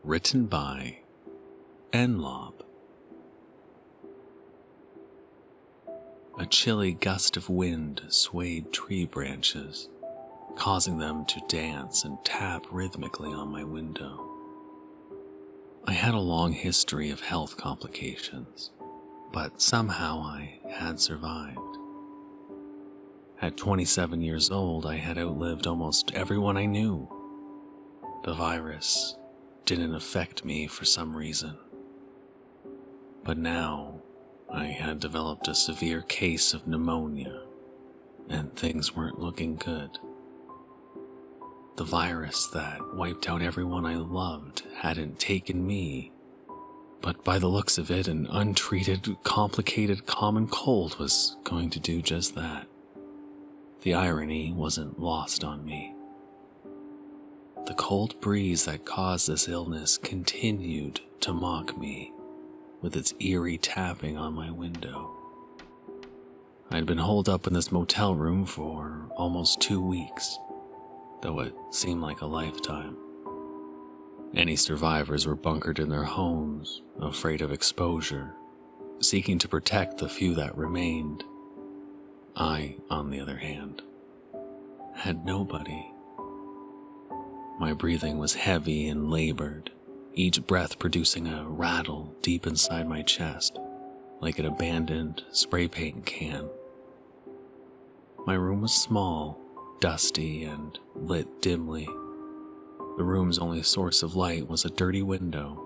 Written by Enlop. A chilly gust of wind swayed tree branches, causing them to dance and tap rhythmically on my window. I had a long history of health complications, but somehow I had survived. At 27 years old, I had outlived almost everyone I knew. The virus didn't affect me for some reason. But now, I had developed a severe case of pneumonia, and things weren't looking good. The virus that wiped out everyone I loved hadn't taken me, but by the looks of it, an untreated, complicated common cold was going to do just that. The irony wasn't lost on me. The cold breeze that caused this illness continued to mock me with its eerie tapping on my window. I'd been holed up in this motel room for almost 2 weeks, though it seemed like a lifetime. Any survivors were bunkered in their homes, afraid of exposure, seeking to protect the few that remained. I, on the other hand, had nobody. My breathing was heavy and labored, each breath producing a rattle deep inside my chest, like an abandoned spray paint can. My room was small, dusty, and lit dimly. The room's only source of light was a dirty window,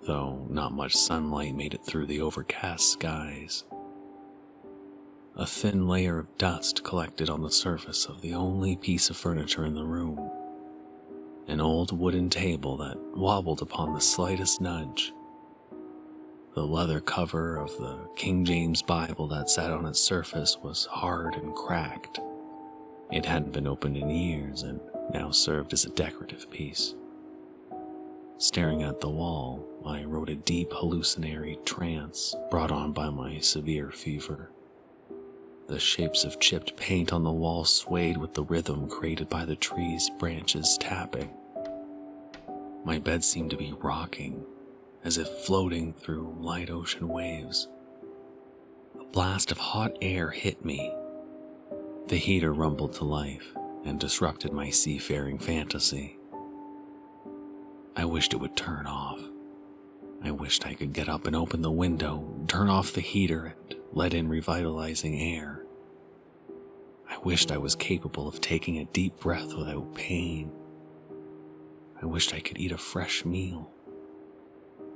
though not much sunlight made it through the overcast skies. A thin layer of dust collected on the surface of the only piece of furniture in the room, an old wooden table that wobbled upon the slightest nudge. The leather cover of the King James Bible that sat on its surface was hard and cracked. It hadn't been opened in years and now served as a decorative piece. Staring at the wall, I rode a deep hallucinatory trance brought on by my severe fever. The shapes of chipped paint on the wall swayed with the rhythm created by the tree's branches tapping. My bed seemed to be rocking, as if floating through light ocean waves. A blast of hot air hit me. The heater rumbled to life and disrupted my seafaring fantasy. I wished it would turn off. I wished I could get up and open the window, turn off the heater, and let in revitalizing air. I wished I was capable of taking a deep breath without pain. I wished I could eat a fresh meal.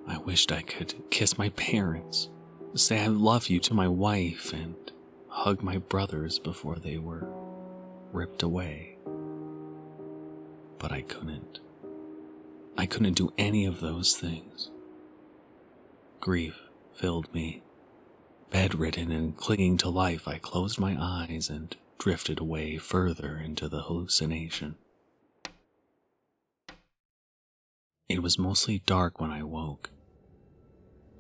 I wished I could kiss my parents, say I love you to my wife, and hug my brothers before they were ripped away. But I couldn't. I couldn't do any of those things. Grief filled me. Bedridden and clinging to life, I closed my eyes and drifted away further into the hallucination. It was mostly dark when I woke.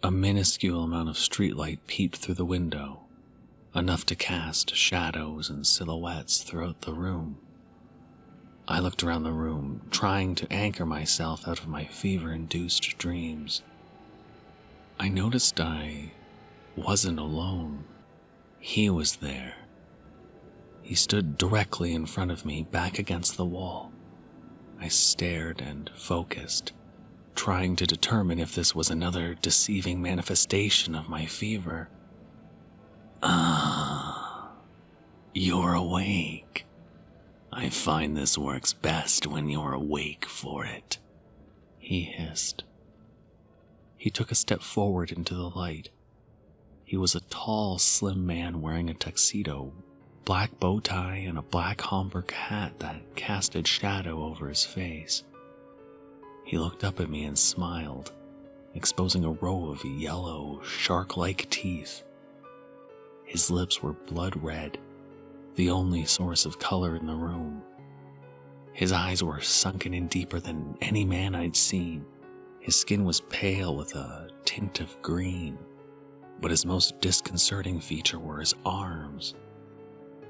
A minuscule amount of streetlight peeped through the window, enough to cast shadows and silhouettes throughout the room. I looked around the room, trying to anchor myself out of my fever-induced dreams. I noticed I wasn't alone. He was there. He stood directly in front of me, back against the wall. I stared and focused, trying to determine if this was another deceiving manifestation of my fever. "Ah, you're awake. I find this works best when you're awake for it," he hissed. He took a step forward into the light. He was a tall, slim man wearing a tuxedo, black bow tie, and a black Homburg hat that casted shadow over his face. He looked up at me and smiled, exposing a row of yellow, shark-like teeth. His lips were blood red, the only source of color in the room. His eyes were sunken in deeper than any man I'd seen. His skin was pale with a tint of green, but his most disconcerting feature were his arms.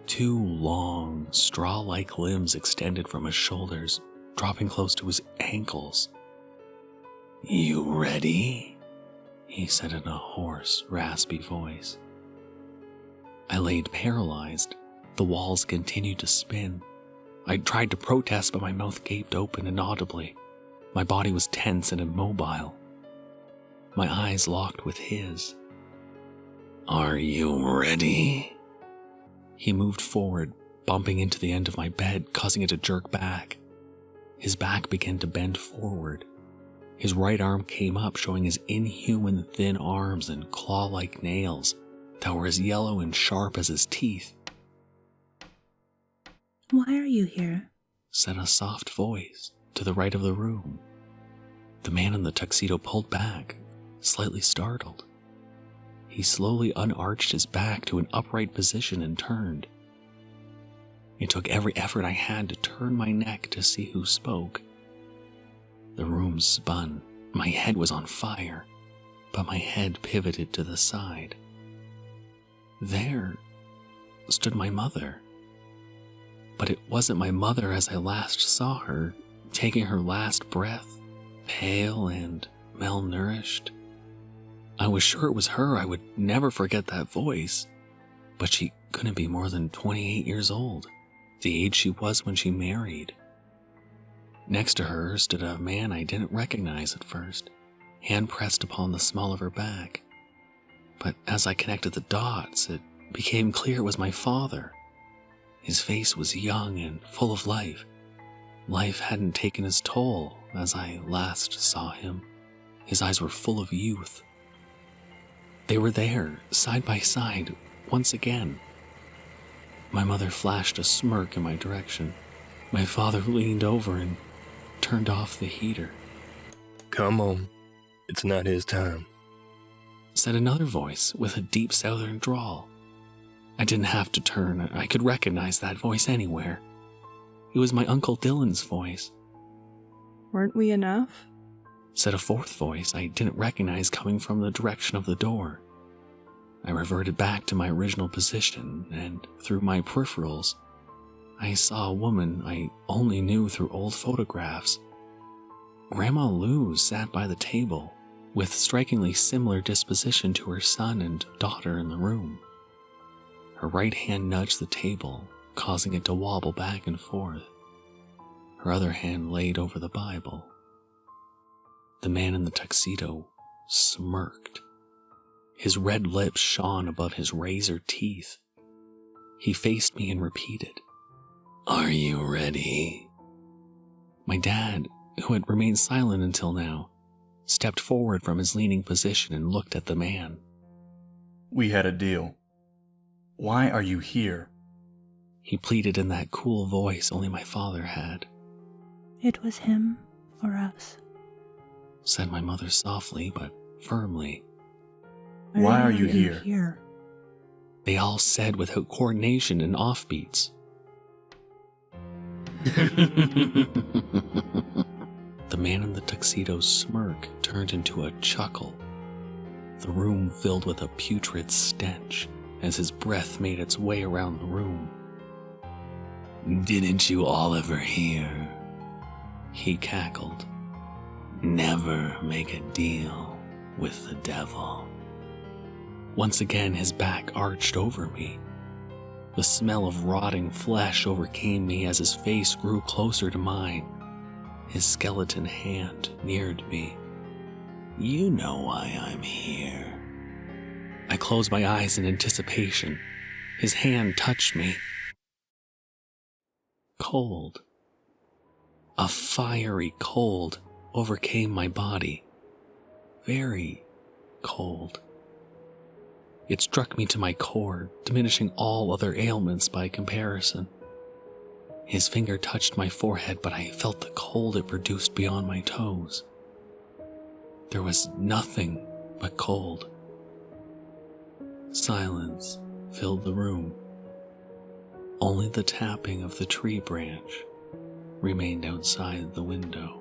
2 long, straw-like limbs extended from his shoulders, dropping close to his ankles. "You ready?" he said in a hoarse, raspy voice. I laid paralyzed. The walls continued to spin. I tried to protest, but my mouth gaped open inaudibly. My body was tense and immobile. My eyes locked with his. "Are you ready?" He moved forward, bumping into the end of my bed, causing it to jerk back. His back began to bend forward. His right arm came up, showing his inhuman thin arms and claw-like nails that were as yellow and sharp as his teeth. "Why are you here?" said a soft voice to the right of the room. The man in the tuxedo pulled back, slightly startled. He slowly unarched his back to an upright position and turned. It took every effort I had to turn my neck to see who spoke. The room spun. My head was on fire, but my head pivoted to the side. There stood my mother. But it wasn't my mother as I last saw her, taking her last breath, pale and malnourished. I was sure it was her. I would never forget that voice. But she couldn't be more than 28 years old, the age she was when she married. Next to her stood a man I didn't recognize at first, hand pressed upon the small of her back. But as I connected the dots, it became clear it was my father. His face was young and full of life. Life hadn't taken its toll as I last saw him. His eyes were full of youth. They were there, side by side, once again. My mother flashed a smirk in my direction. My father leaned over and turned off the heater. "Come on, it's not his time," said another voice with a deep southern drawl. I didn't have to turn. I could recognize that voice anywhere. It was my Uncle Dylan's voice. "Weren't we enough?" said a fourth voice I didn't recognize coming from the direction of the door. I reverted back to my original position, and through my peripherals, I saw a woman I only knew through old photographs. Grandma Lou sat by the table, with strikingly similar disposition to her son and daughter in the room. Her right hand nudged the table, causing it to wobble back and forth. Her other hand laid over the Bible. The man in the tuxedo smirked. His red lips shone above his razor teeth. He faced me and repeated, "Are you ready?" My dad, who had remained silent until now, stepped forward from his leaning position and looked at the man. "We had a deal. Why are you here?" He pleaded in that cool voice only my father had. "It was him or us," said my mother softly but firmly. "Why are you here?" They all said without coordination and offbeats. The man in the tuxedo's smirk turned into a chuckle. The room filled with a putrid stench as his breath made its way around the room. "Didn't you all ever hear?" he cackled. "Never make a deal with the devil." Once again, his back arched over me. The smell of rotting flesh overcame me as his face grew closer to mine. His skeleton hand neared me. "You know why I'm here." I closed my eyes in anticipation. His hand touched me. Cold. A fiery cold overcame my body. Very cold. It struck me to my core, diminishing all other ailments by comparison. His finger touched my forehead, but I felt the cold it produced beyond my toes. There was nothing but cold. Silence filled the room. Only the tapping of the tree branch remained outside the window.